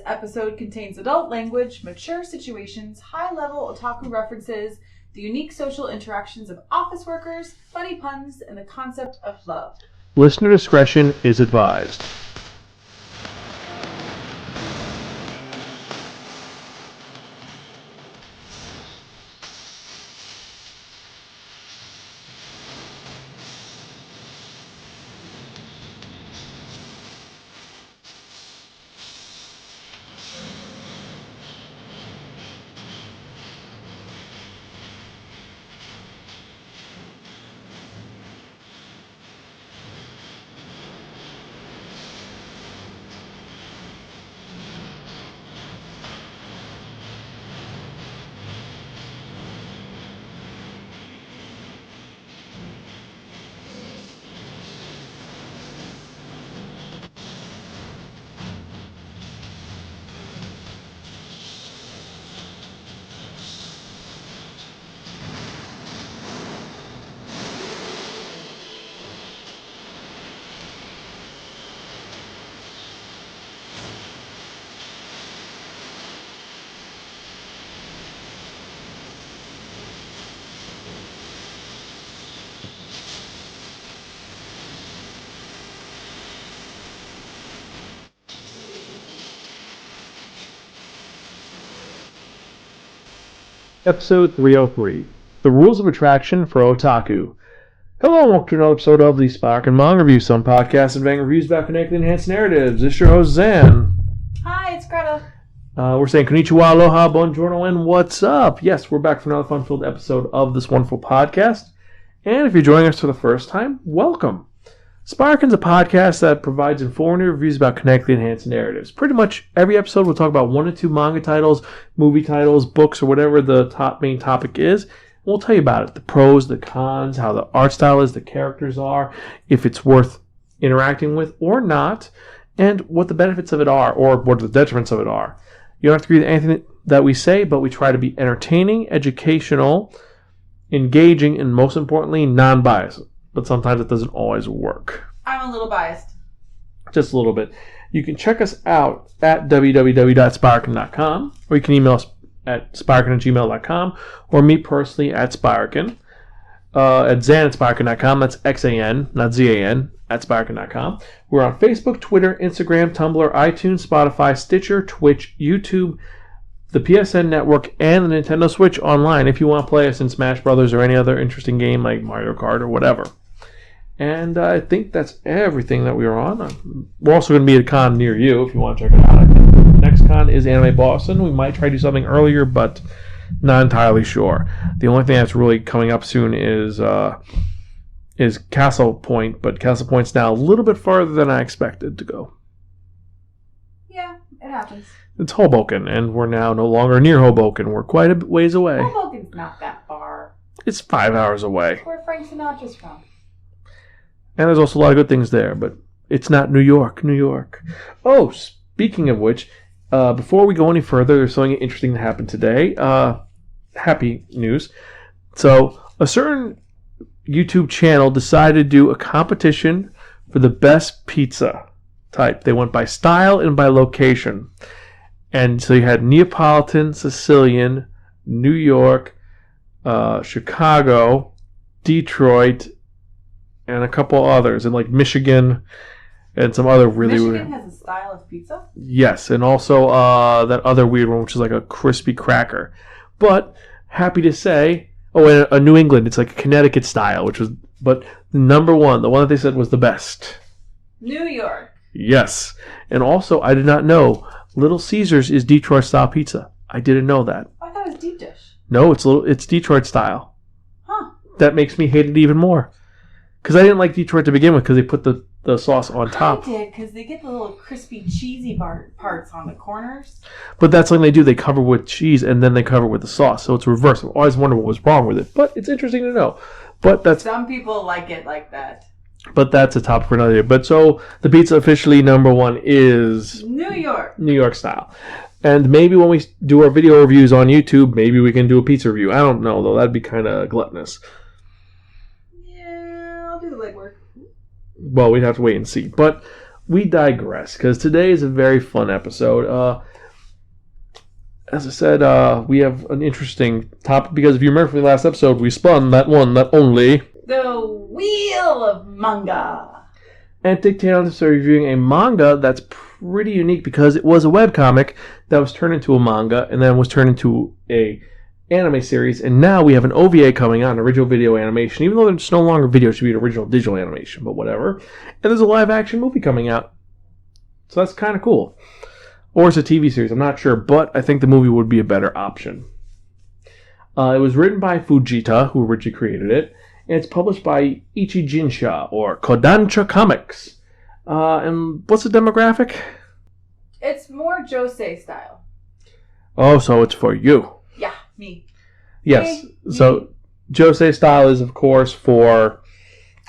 episode contains adult language, mature situations, high-level otaku references, the unique social interactions of office workers, funny puns, and the concept of love. Listener discretion is advised. Episode 303, The Rules of Attraction for Otaku. Hello and welcome to another episode of the Spiraken Manga Review, some podcasts and bang reviews about connected enhanced narratives. This is your host, Xan. Hi, it's Greta. We're saying konnichiwa, aloha, buongiorno, and what's up? Yes, we're back for another fun-filled episode of this wonderful podcast. And if you're joining us for the first time, welcome. Spiraken's a podcast that provides informative reviews about connected enhanced narratives. Pretty much every episode we'll talk about one or two manga titles, movie titles, books, or whatever the main topic is. And we'll tell you about it. The pros, the cons, how the art style is, the characters are, if it's worth interacting with or not, and what the benefits of it are, or what the detriments of it are. You don't have to agree with anything that we say, but we try to be entertaining, educational, engaging, and most importantly, non-biased. But sometimes it doesn't always work. I'm a little biased. Just a little bit. You can check us out at www.spiraken.com, or you can email us at spiraken@gmail.com, or me personally at Spiraken, at Xan@spiraken.com. That's Xan, not Zan, at Spiraken.com. We're on Facebook, Twitter, Instagram, Tumblr, iTunes, Spotify, Stitcher, Twitch, YouTube, the PSN Network, and the Nintendo Switch online if you want to play us in Smash Brothers or any other interesting game like Mario Kart or whatever. And I think that's everything that we are on. We're also going to be at a con near you if you want to check it out. I think the next con is Anime Boston. We might try to do something earlier, but not entirely sure. The only thing that's really coming up soon is Castle Point, but Castle Point's now a little bit farther than I expected to go. Yeah, it happens. It's Hoboken, and we're now no longer near Hoboken. We're quite a ways away. Hoboken's not that far. It's 5 hours away. Where Frank Sinatra's from. And there's also a lot of good things there, but it's not New York, New York. Oh, speaking of which, before we go any further, there's something interesting that happened today. Happy news. So, a certain YouTube channel decided to do a competition for the best pizza type. They went by style and by location. And so you had Neapolitan, Sicilian, New York, Chicago, Detroit, and a couple others, and like Michigan, and some other really Michigan has a style of pizza? Yes, and also that other weird one, which is like a crispy cracker. But happy to say, and a New England, it's like a Connecticut style, but the number one, the one that they said was the best. New York. Yes, and also I did not know Little Caesars is Detroit style pizza. I didn't know that. I thought it was deep dish. No, it's Detroit style. Huh. That makes me hate it even more. Because I didn't like Detroit to begin with because they put the sauce on top. I did, because they get the little crispy, cheesy parts on the corners. But that's something they do. They cover with cheese and then they cover with the sauce. So it's reverse. I always wonder what was wrong with it. But it's interesting to know. But some people like it like that. But that's a topic for another day. But so the pizza officially number one is New York. New York style. And maybe when we do our video reviews on YouTube, maybe we can do a pizza review. I don't know, though. That'd be kind of gluttonous. Yeah, I'll do the legwork. Well, we'd have to wait and see. But we digress, because today is a very fun episode. As I said, we have an interesting topic, because if you remember from the last episode, we spun that one, that only... The Wheel of Manga. And Dick Taylor is reviewing a manga that's pretty unique, because it was a webcomic that was turned into a manga, and then was turned into a anime series, and now we have an OVA coming out, an original video animation, even though it's no longer video, it should be an original digital animation, but whatever. And there's a live action movie coming out. So that's kind of cool. Or it's a TV series, I'm not sure, but I think the movie would be a better option. It was written by Fujita, who originally created it, and it's published by Ichijinsha, or Kodansha Comics. And what's the demographic? It's more Josei style. Oh, so it's for you. Yeah, me. Yes, Me. so Josei style is, of course, for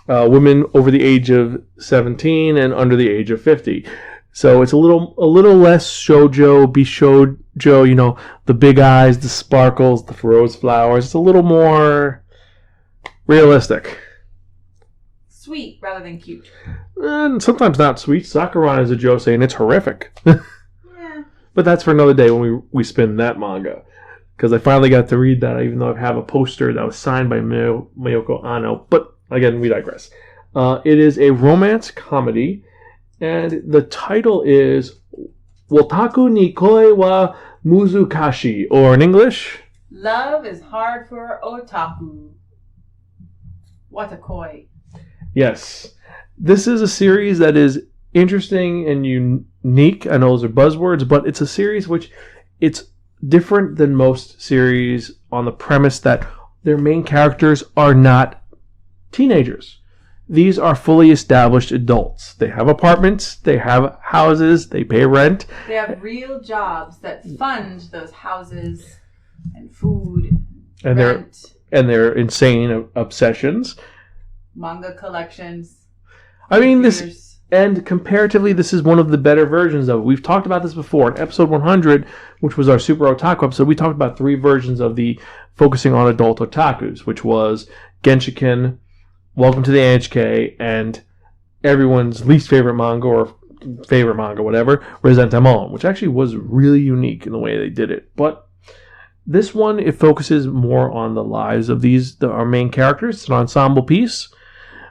women over the age of 17 and under the age of 50. So it's a little less shoujo, bishoujo, you know, the big eyes, the sparkles, the rose flowers. It's a little more realistic. Sweet rather than cute. And sometimes not sweet. Sakuran is a josei, and it's horrific. Yeah. But that's for another day when we spin that manga. Because I finally got to read that, even though I have a poster that was signed by Mayoko Ano. But again, we digress. It is a romance comedy. And the title is Wotaku ni koi wa Muzukashii, or in English, Love is Hard For Otaku. Wotakoi. Yes. This is a series that is interesting and unique. I know those are buzzwords, but it's a series which it's different than most series on the premise that their main characters are not teenagers. These are fully established adults. They have apartments, they have houses, they pay rent. They have real jobs that fund those houses and food, and rent, their insane obsessions. manga collections. I mean, computers. And comparatively, this is one of the better versions of it. We've talked about this before. In episode 100, which was our Super Otaku episode, we talked about 3 versions of the focusing on adult otakus, which was Genshiken, Welcome to the NHK, and everyone's least favorite manga, or favorite manga, whatever, Resentment, which actually was really unique in the way they did it. But this one, it focuses more on the lives of our main characters. It's an ensemble piece.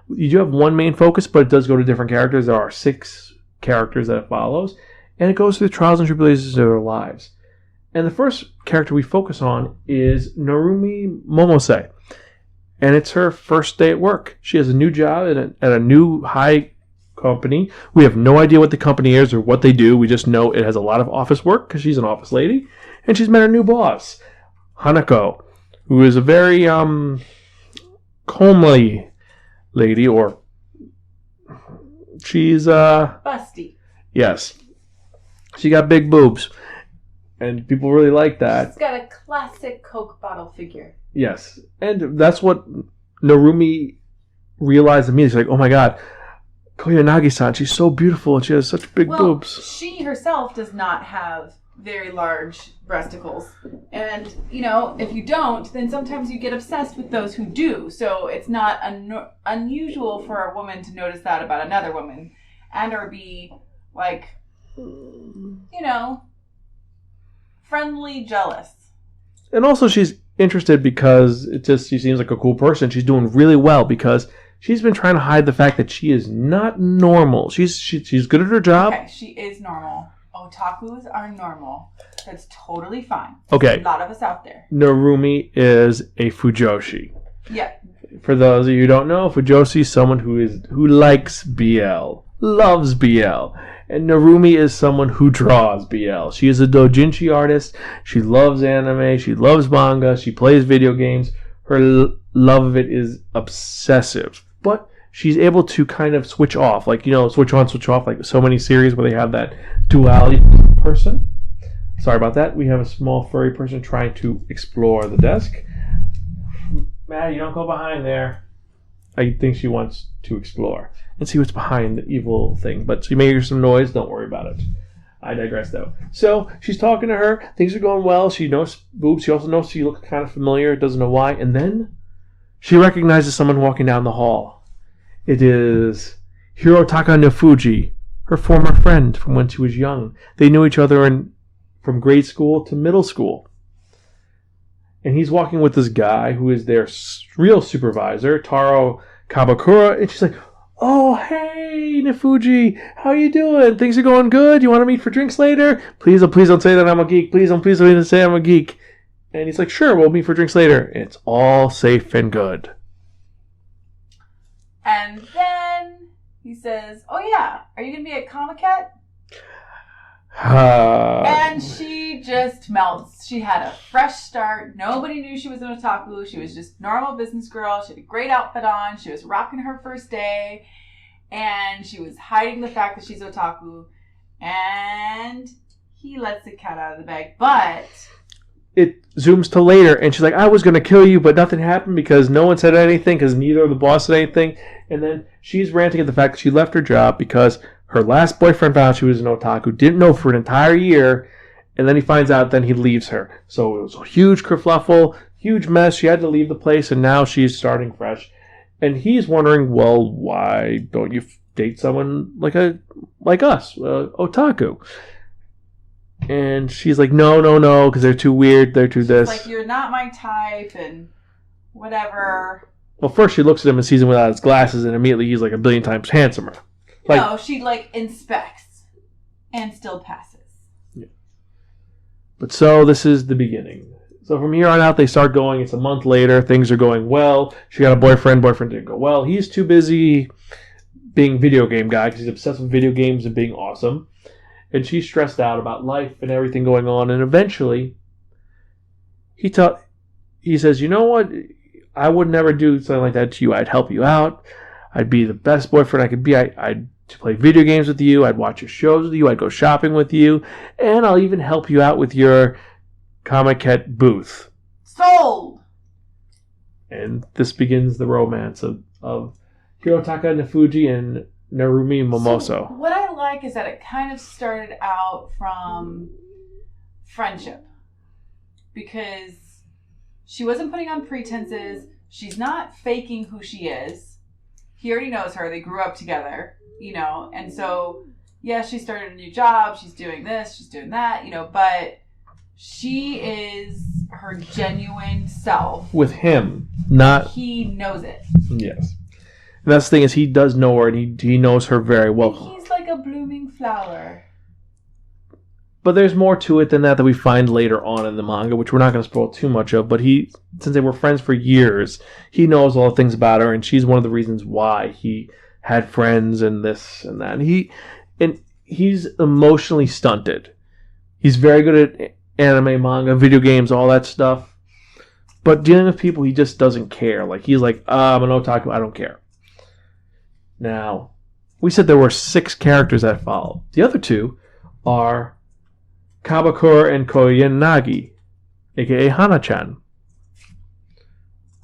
You do have one main focus, but it does go to different characters. There are 6 characters that it follows, and it goes through the trials and tribulations of their lives. And the first character we focus on is Narumi Momose. And it's her first day at work. She has a new job at a new high company. We have no idea what the company is or what they do. We just know it has a lot of office work because she's an office lady. And she's met her new boss, Hanako, who is a very comely lady, or she's busty. Yes. She got big boobs. And people really like that. She's got a classic Coke bottle figure. Yes. And that's what Narumi realized immediately. She's like, oh my god, Koyanagi-san, she's so beautiful and she has such big boobs. She herself does not have very large breasticles. And, you know, if you don't, then sometimes you get obsessed with those who do. So it's not unusual for a woman to notice that about another woman. And or be, like, you know, friendly jealous. And also she's interested because she seems like a cool person. She's doing really well because she's been trying to hide the fact that she is not normal. She's good at her job. Okay, she is normal. Otakus are normal. That's totally fine. Okay. There's a lot of us out there. Narumi is a fujoshi. Yeah. For those of you who don't know, fujoshi is someone who likes BL, loves BL. And Narumi is someone who draws BL. She is a doujinshi artist. She loves anime. She loves manga. She plays video games. Her love of it is obsessive. But she's able to kind of switch off. Like, you know, switch on, switch off. Like so many series where they have that duality person. Sorry about that. We have a small furry person trying to explore the desk. Maddie, you don't go behind there. I think she wants to explore and see what's behind the evil thing. But she may hear some noise. Don't worry about it. I digress, though. So she's talking to her. Things are going well. She knows boobs. She also knows she looks kind of familiar. Doesn't know why. And then she recognizes someone walking down the hall. It is Hirotaka no Fuji, her former friend from when she was young. They knew each other from grade school to middle school. And he's walking with this guy who is their real supervisor, Taro Kabakura, and she's like, "Oh, hey, Nefuji, how you doing? Things are going good? You want to meet for drinks later? Please don't say that I'm a geek. Please don't say I'm a geek." And he's like, "Sure, we'll meet for drinks later." It's all safe and good. And then he says, "Oh yeah, are you going to be at Comic-Cat?" And she just melts. She had a fresh start. Nobody knew she was an otaku. She was just normal business girl. She had a great outfit on. She was rocking her first day. And she was hiding the fact that she's otaku. And he lets the cat out of the bag. But it zooms to later, and she's like, "I was going to kill you, but nothing happened because no one said anything, because neither of the boss said anything." And then she's ranting at the fact that she left her job because her last boyfriend found she was an otaku, didn't know for an entire year, and then he finds out, then he leaves her. So it was a huge kerfluffle, huge mess. She had to leave the place, and now she's starting fresh. And he's wondering, well, why don't you date someone like us, otaku? And she's like, no, because they're too weird, they're too this. Like, you're not my type, and whatever. Well, first she looks at him and sees him without his glasses, and immediately he's like a billion times handsomer. Like, no, she inspects and still passes. Yeah. But so this is the beginning. So from here on out, they start going. It's a month later. Things are going well. She got a boyfriend. Boyfriend didn't go well. He's too busy being video game guy because he's obsessed with video games and being awesome. And she's stressed out about life and everything going on. And eventually, he says, "You know what? I would never do something like that to you. I'd help you out. I'd be the best boyfriend I could be. I'd play video games with you. I'd watch your shows with you. I'd go shopping with you. And I'll even help you out with your Comic-Cat booth." Sold! And this begins the romance of Hirotaka Nefuji and Narumi Momoso. So what I like is that it kind of started out from friendship. Because she wasn't putting on pretenses. She's not faking who she is. He already knows her. They grew up together, And so, yeah, she started a new job. She's doing this. She's doing that, But she is her genuine self. With him, not... He knows it. Yes. And that's the thing is he does know her, and he knows her very well. And he's like a blooming flower. But there's more to it than that we find later on in the manga, which we're not going to spoil too much of. But since they were friends for years, he knows all the things about her, and she's one of the reasons why he had friends and this and that. And he's emotionally stunted. He's very good at anime, manga, video games, all that stuff. But dealing with people, he just doesn't care. He's like, I'm an otaku, I don't care. Now, we said there were 6 characters that follow. The other 2 are Kabakura and Koyanagi, aka Hana-chan.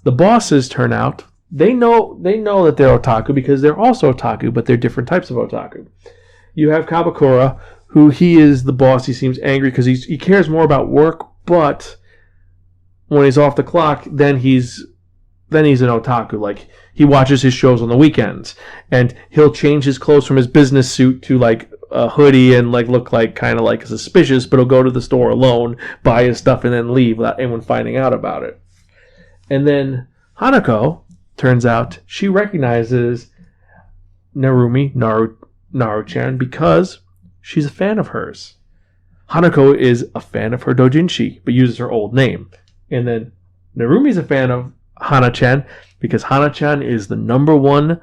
The bosses turn out, they know that they're otaku because they're also otaku, but they're different types of otaku. You have Kabakura, who he is the boss. He seems angry because he cares more about work, but when he's off the clock, then he's an otaku. He watches his shows on the weekends, and he'll change his clothes from his business suit to a hoodie and look kind of suspicious, but he'll go to the store alone, buy his stuff, and then leave without anyone finding out about it. And then Hanako, turns out, she recognizes Naru-chan because she's a fan of hers. Hanako is a fan of her doujinshi, but uses her old name. And then Narumi's a fan of Hana-chan because Hana-chan is the #1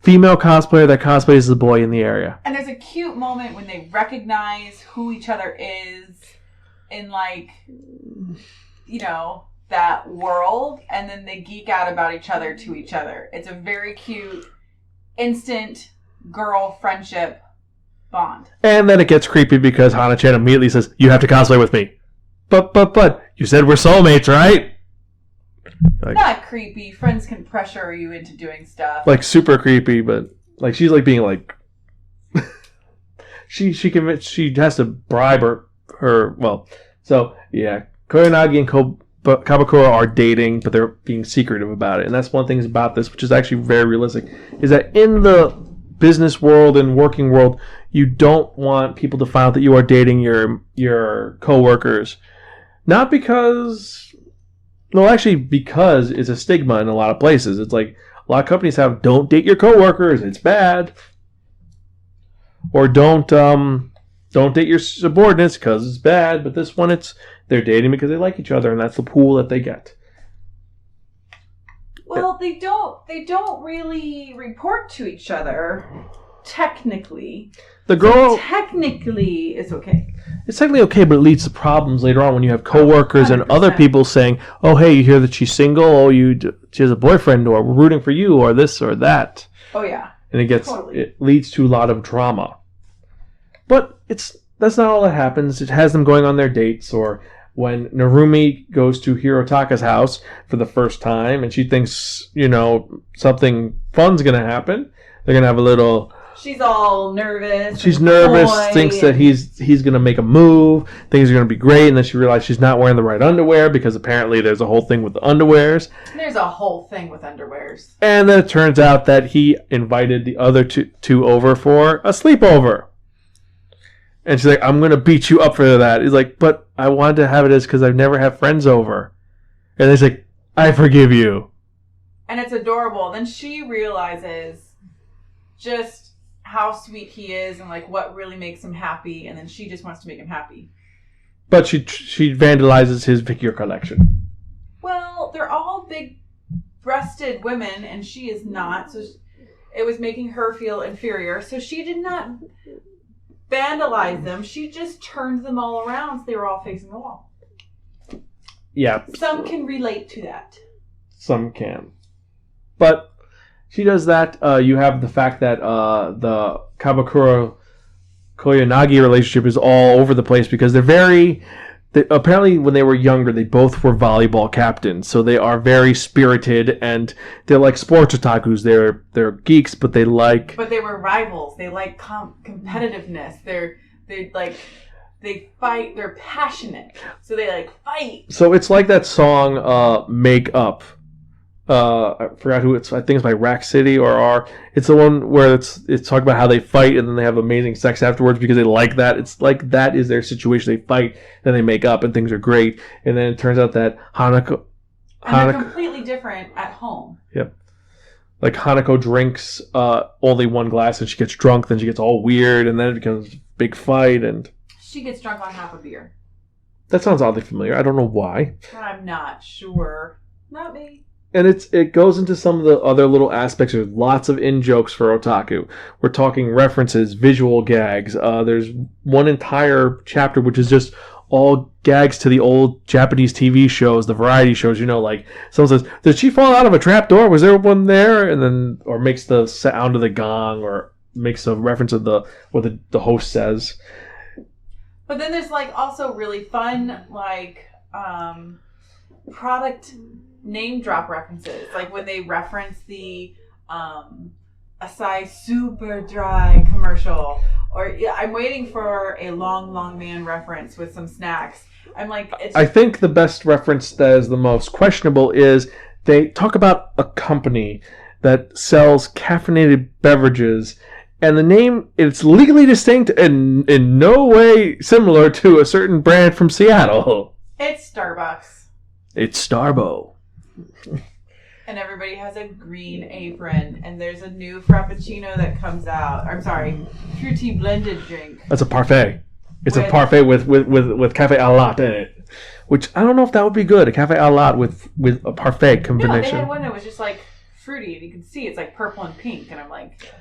female cosplayer that cosplays the boy in the area. And there's a cute moment when they recognize who each other is in that world, and then they geek out about each other to each other. It's a very cute, instant girl friendship bond. And then it gets creepy because Hana-chan immediately says, "You have to cosplay with me." But, you said we're soulmates, right? Not creepy. Friends can pressure you into doing stuff. Super creepy, but she's being she has to bribe her. Well, so yeah, Koyanagi and Kabakura are dating, but they're being secretive about it. And that's one thing about this, which is actually very realistic, is that in the business world and working world, you don't want people to find out that you are dating your coworkers. Not because, no, actually because it's a stigma in a lot of places. It's like a lot of companies have, don't date your coworkers, it's bad. Or don't date your subordinates because it's bad. But this one, they're dating because they like each other, and that's the pool that they get. Well, they don't really report to each other, technically. The girl... technically is okay. It's technically okay, but it leads to problems later on when you have coworkers 100%. And other people saying, oh, hey, you hear that she's single? Oh, she has a boyfriend, or we're rooting for you, or this or that. Oh, yeah. And it leads to a lot of drama. But that's not all that happens. It has them going on their dates, or... when Narumi goes to Hirotaka's house for the first time and she thinks, something fun's going to happen, they're going to have a little... She's all nervous. She's nervous, thinks that he's going to make a move, things are going to be great, and then she realizes she's not wearing the right underwear because apparently there's a whole thing with the underwears. There's a whole thing with underwears. And then it turns out that he invited the other two over for a sleepover. And she's like, I'm going to beat you up for that. He's like, but I wanted to have it as because I've never had friends over. And he's like, I forgive you. And it's adorable. Then she realizes just how sweet he is and like what really makes him happy. And then she just wants to make him happy. But she vandalizes his figure collection. Well, they're all big-breasted women and she is not. So it was making her feel inferior. So she did not... vandalize them. She just turned them all around so they were all facing the wall. Yeah. Some can relate to that. Some can. But she does that. You have the fact that the Kabakura Koyanagi relationship is all over the place because apparently when they were younger, they both were volleyball captains. So they are very spirited and they're like sports otakus. They're geeks, but they like... But they were rivals. They like competitiveness. They fight. They're passionate. So they like fight. So it's like that song, Make Up. I forgot who it's. I think it's by Rack City or R. It's the one where it's talking about how they fight and then they have amazing sex afterwards because they like that. It's like that is their situation. They fight, then they make up, and things are great. And then it turns out that Hanako... And they're completely different at home. Yep. Like Hanako drinks only one glass and she gets drunk, then she gets all weird, and then it becomes a big fight. And she gets drunk on half a beer. That sounds oddly familiar. I don't know why. I'm not sure. Not me. And it goes into some of the other little aspects. There's lots of in-jokes for otaku. We're talking references, visual gags. There's one entire chapter which is just all gags to the old Japanese TV shows, the variety shows. Like someone says, "Did she fall out of a trap door? Was there one there?" And then, or makes the sound of the gong, or makes a reference of what the host says. But then there's like also really fun product name drop references, like when they reference the Acai Super Dry commercial, or I'm waiting for a long man reference with some snacks. I'm like, I think the best reference that is the most questionable is they talk about a company that sells caffeinated beverages, and the name, it's legally distinct and in no way similar to a certain brand from Seattle. It's Starbucks. It's Starbo. And everybody has a green apron, and there's a new Frappuccino that comes out. I'm sorry, fruity blended drink. That's a parfait. It's a parfait with cafe a latte in it, which I don't know if that would be good. A cafe a latte with a parfait combination. No, they had one that was just like fruity, and you can see it's like purple and pink, and I'm like,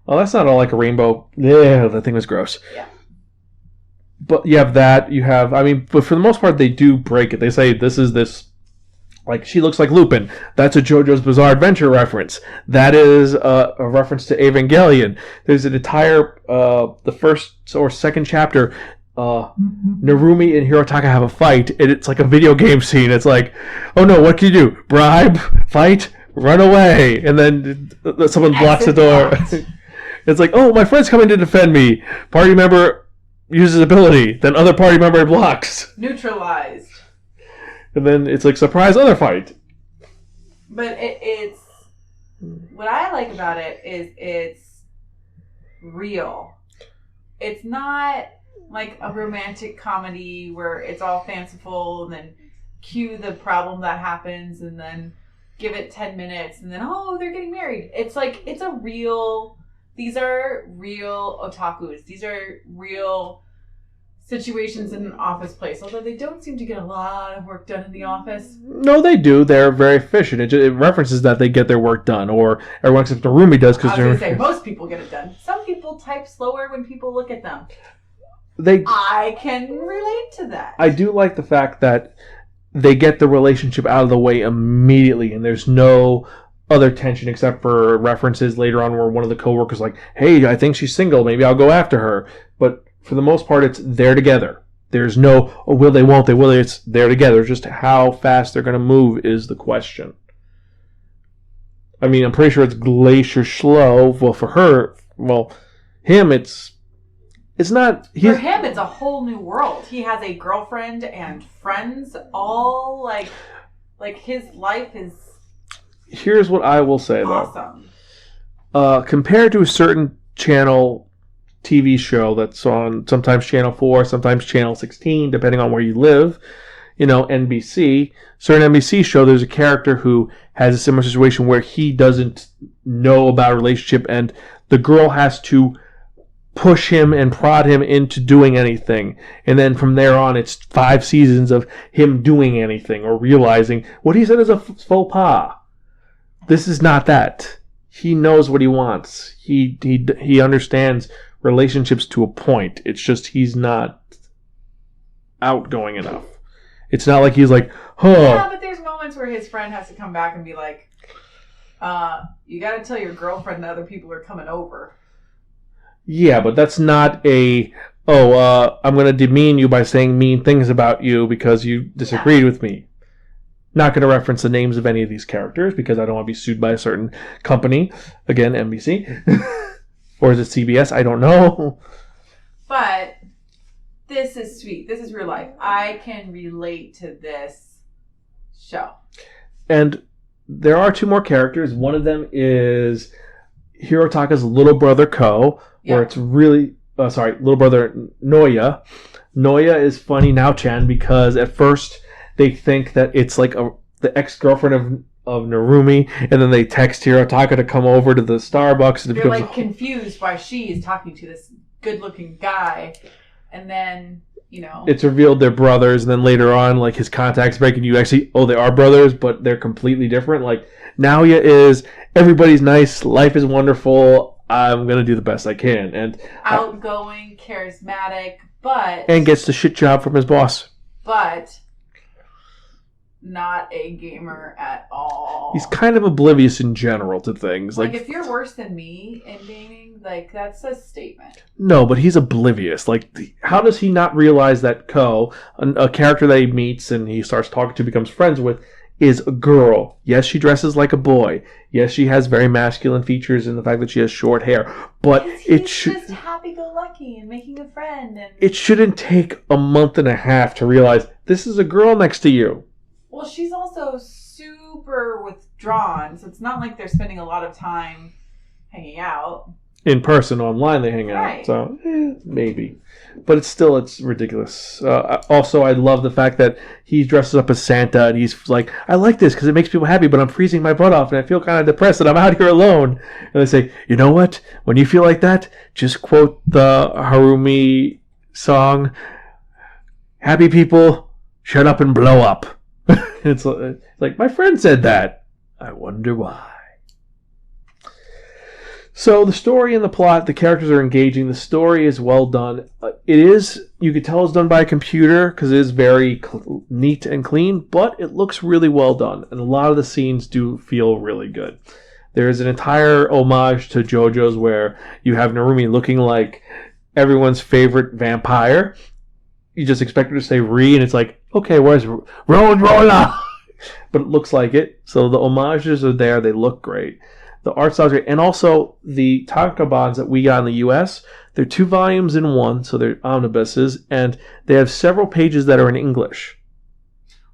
oh, that's not all like a rainbow. Yeah, that thing was gross. Yeah. But you have that. But for the most part, they do break it. They say this is this. Like, she looks like Lupin. That's a JoJo's Bizarre Adventure reference. That is a reference to Evangelion. There's an entire, the first or second chapter, Narumi and Hirotaka have a fight, and it's like a video game scene. It's like, oh no, what can you do? Bribe? Fight? Run away? And then someone blocks the door. It's like, oh, my friend's coming to defend me. Party member uses ability. Then other party member blocks. Neutralized. And then it's like, surprise, other fight. But it's... What I like about it is it's real. It's not like a romantic comedy where it's all fanciful and then cue the problem that happens and then give it 10 minutes and then, oh, they're getting married. It's like, these are real otakus. These are real situations in an office place, although they don't seem to get a lot of work done in the office. No, they do. They're very efficient. It references that they get their work done, or everyone except Narumi does. I was going to say, most people get it done. Some people type slower when people look at them. I can relate to that. I do like the fact that they get the relationship out of the way immediately, and there's no other tension except for references later on where one of the coworkers like, hey, I think she's single, maybe I'll go after her. But for the most part, it's they're together. There's no, oh, will they, won't they, will they? It's they're together. Just how fast they're going to move is the question. I mean, I'm pretty sure it's glacier slow. Well, for her, him, it's not. For him, it's a whole new world. He has a girlfriend and friends, all like his life is. Here's what I will say, awesome. Though. Compared to a certain channel TV show that's on sometimes Channel 4, sometimes Channel 16, depending on where you live, NBC. Certain NBC show, there's a character who has a similar situation where he doesn't know about a relationship and the girl has to push him and prod him into doing anything. And then from there on, it's 5 seasons of him doing anything or realizing what he said is a faux pas. This is not that. He knows what he wants. He understands relationships to a point. It's just he's not outgoing enough. It's not like he's like, huh. Yeah, but there's moments where his friend has to come back and be like, you got to tell your girlfriend that other people are coming over. Yeah, but that's not I'm going to demean you by saying mean things about you because you disagreed with me. Not going to reference the names of any of these characters because I don't want to be sued by a certain company. Again, NBC. Or is it CBS? I don't know. But this is sweet. This is real life. I can relate to this show. And there are 2 more characters. One of them is Hirotaka's little brother Ko, where it's really... little brother Noya. Noya is funny now, Chan, because at first they think that it's like the ex-girlfriend of Narumi, and then they text Hirotaka to come over to the Starbucks. And they're like confused why she is talking to this good-looking guy, and then it's revealed they're brothers. And then later on, like his contacts break, and you actually they are brothers, but they're completely different. Like Naoya is everybody's nice, life is wonderful. I'm gonna do the best I can, and outgoing, charismatic, and gets the shit job from his boss, but not a gamer at all. He's kind of oblivious in general to things. Like if you're worse than me in gaming, like that's a statement. No, but he's oblivious. Like, how does he not realize that Ko, a character that he meets and he starts talking to, becomes friends with, is a girl? Yes, she dresses like a boy. Yes, she has very masculine features in the fact that she has short hair. But he's just happy-go-lucky and making a friend. And it shouldn't take a month and a half to realize this is a girl next to you. Well, she's also super withdrawn, so it's not like they're spending a lot of time hanging out. In person, online they hang out, right. So maybe. But it's ridiculous. Also, I love the fact that he dresses up as Santa, and he's like, I like this because it makes people happy, but I'm freezing my butt off, and I feel kind of depressed, and I'm out here alone. And they say, you know what? When you feel like that, just quote the Harumi song, happy people, shut up and blow up. It's like, my friend said that. I wonder why. So the story and the plot, the characters are engaging. The story is well done. You could tell it's done by a computer because it is very neat and clean, but it looks really well done. And a lot of the scenes do feel really good. There's an entire homage to JoJo's where you have Narumi looking like everyone's favorite vampire. You just expect her to say Ri, and it's like, okay, where's Roller? But it looks like it. So the homages are there. They look great. The art style's great. And also, the tankobons that we got in the U.S., they're 2 volumes in one, so they're omnibuses, and they have several pages that are in English.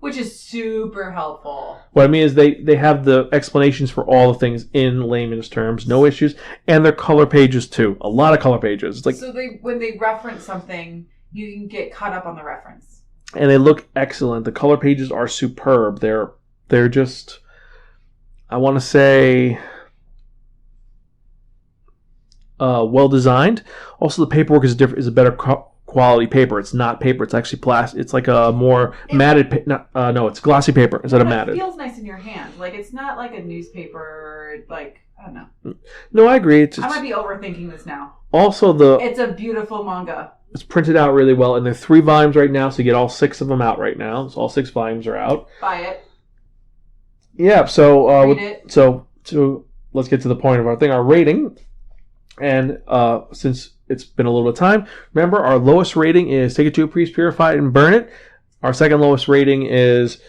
Which is super helpful. What I mean is they have the explanations for all the things in layman's terms, no issues, and they're color pages too. A lot of color pages. It's like, so when they reference something, you can get caught up on the reference. And they look excellent. The color pages are superb. They're just, I want to say, well designed. Also, the paperwork is a better quality paper. It's not paper. It's actually plastic. It's like a more matted. No, it's glossy paper instead of matted. It feels nice in your hand. Like it's not like a newspaper. Like I don't know. No, I agree. I might be overthinking this now. Also, it's a beautiful manga. It's printed out really well, and they're 3 volumes right now, so you get all 6 of them out right now. So all 6 volumes are out. Buy it. Yeah. So read it. So let's get to the point of our thing. Our rating, and since it's been a little bit of time, remember our lowest rating is take it to a priest, purify it, and burn it. Our second lowest rating is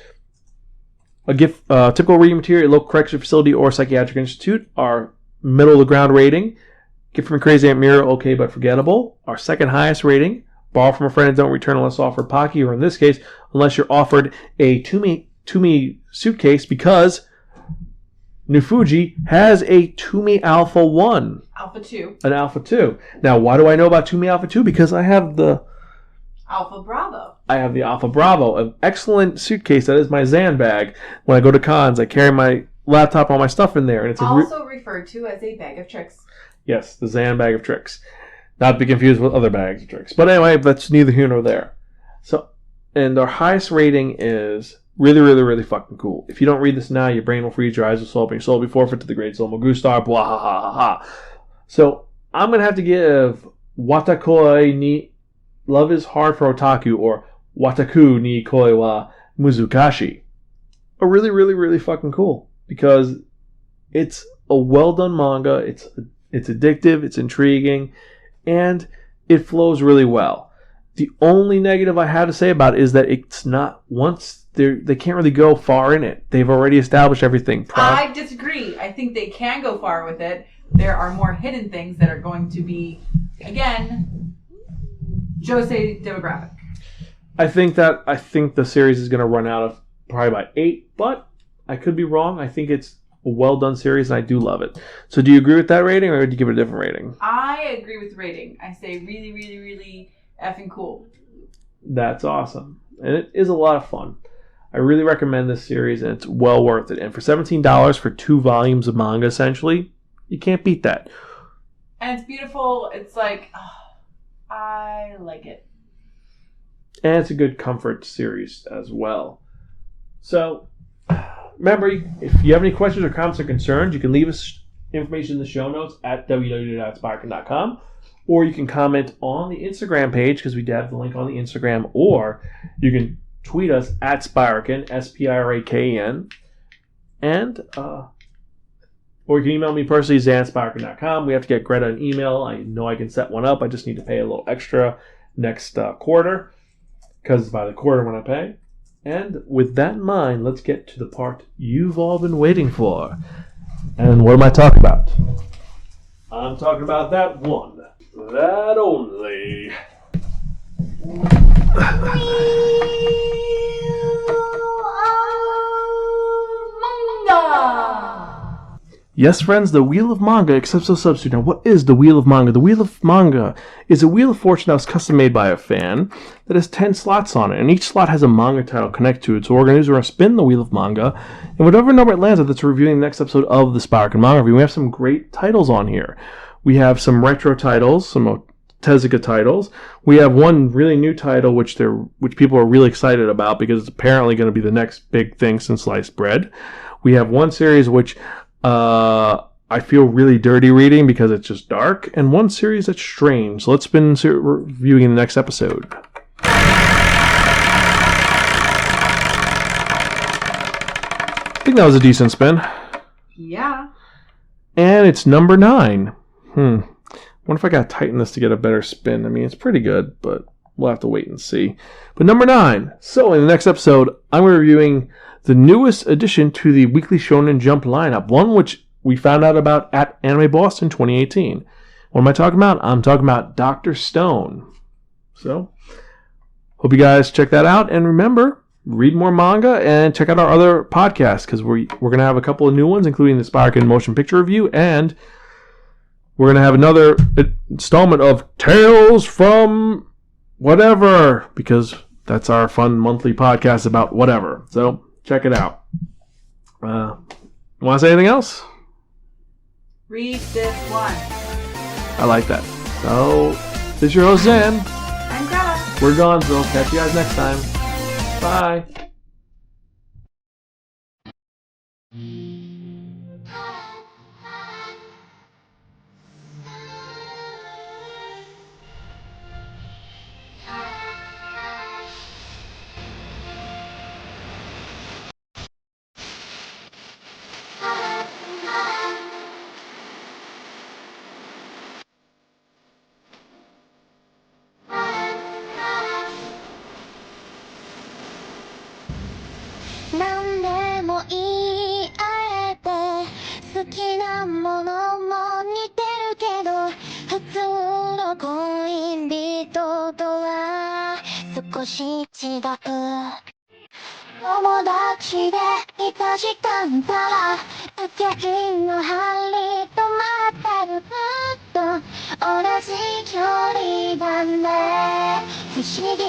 a gift, typical reading material, local correction facility or psychiatric institute. Our middle of the ground rating, gift from a crazy Aunt Mira, okay but forgettable. Our second highest rating, borrow from a friend and don't return unless offered Pocky, or in this case, unless you're offered a Tumi suitcase, because New Fuji has a Tumi Alpha 1. Alpha 2. An Alpha 2. Now, why do I know about Tumi Alpha 2? Because I have the Alpha Bravo. I have the Alpha Bravo, an excellent suitcase that is my Xan bag. When I go to cons, I carry my laptop, all my stuff in there, and it's also referred to as a bag of tricks. Yes, the Xan bag of tricks. Not to be confused with other bags of tricks. But anyway, that's neither here nor there. So, and our highest rating is really, really, really fucking cool. If you don't read this now, your brain will freeze, your eyes will swell, your soul will be forfeit to the great soul Magustar, blah ha ha ha ha. So, I'm going to have to give Wotakoi ni Love is Hard For Otaku, or Wotaku ni Koi wa Muzukashii. A really, really, really fucking cool. Because it's a well-done manga, it's addictive, it's intriguing, and it flows really well. The only negative I have to say about it is that it's not, once they can't really go far in it. They've already established everything. I disagree. I think they can go far with it. There are more hidden things that are going to be, again, Josei demographic. I think the series is going to run out of probably by 8, but I could be wrong. I think it's a well-done series, and I do love it. So do you agree with that rating, or would you give it a different rating? I agree with the rating. I say really, really, really effing cool. That's awesome. And it is a lot of fun. I really recommend this series, and it's well worth it. And for $17 for 2 volumes of manga, essentially, you can't beat that. And it's beautiful. It's like, I like it. And it's a good comfort series as well. So, remember, if you have any questions or comments or concerns, you can leave us information in the show notes at www.spiraken.com, or you can comment on the Instagram page, because we have the link on the Instagram, or you can tweet us at Spiraken, Spiraken, and or you can email me personally, xan@spiraken.com. We have to get Greta an email. I know I can set one up. I just need to pay a little extra next quarter, because it's by the quarter when I pay. And with that in mind, let's get to the part you've all been waiting for. And what am I talking about? I'm talking about that one. That only. Yes, friends, the Wheel of Manga accepts a substitute. Now, what is the Wheel of Manga? The Wheel of Manga is a Wheel of Fortune that was custom made by a fan that has 10 slots on it, and each slot has a manga title connected to it. So we're going to spin the Wheel of Manga, and whatever number it lands at, that's reviewing the next episode of the Spiraken Manga Review. We have some great titles on here. We have some retro titles, some Tezuka titles. We have one really new title, which people are really excited about, because it's apparently going to be the next big thing since sliced bread. We have one series which I feel really dirty reading because it's just dark, and one series that's strange. So let's spin reviewing in the next episode. I think that was a decent spin. Yeah. And it's number 9. Wonder if I gotta tighten this to get a better spin. I mean, it's pretty good, but we'll have to wait and see. But number 9. So in the next episode, I'm reviewing the newest addition to the Weekly Shonen Jump lineup, one which we found out about at Anime Boston 2018. What am I talking about? I'm talking about Dr. Stone. So, hope you guys check that out. And remember, read more manga and check out our other podcasts, because we're going to have a couple of new ones, including the Spiraken Motion Picture Review, and we're going to have another installment of Tales from Whatever, because that's our fun monthly podcast about whatever. So check it out. Want to say anything else? Read this one. I like that. So, this is your host, Xan. I'm Greta. We're gone, so catch you guys next time. Bye. 何でも言い合えて好きなものも似てるけど普通の恋人とは少し違う友達でいた時間から時計の針止まってるずっと同じ距離だね不思議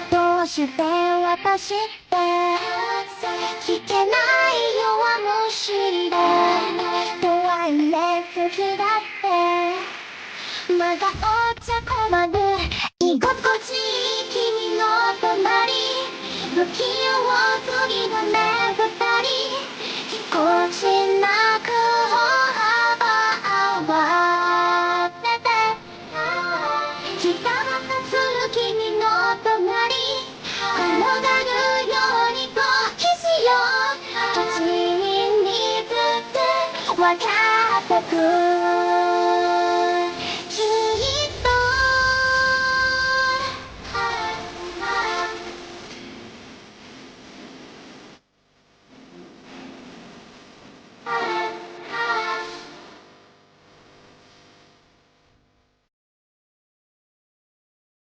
どうして私って聞けない弱虫でトイレ好きだってまだお茶困る居心地いい君の隣不器用すぎだね二人ぎこちなく歩幅合わせて時間が経つ君の隣体が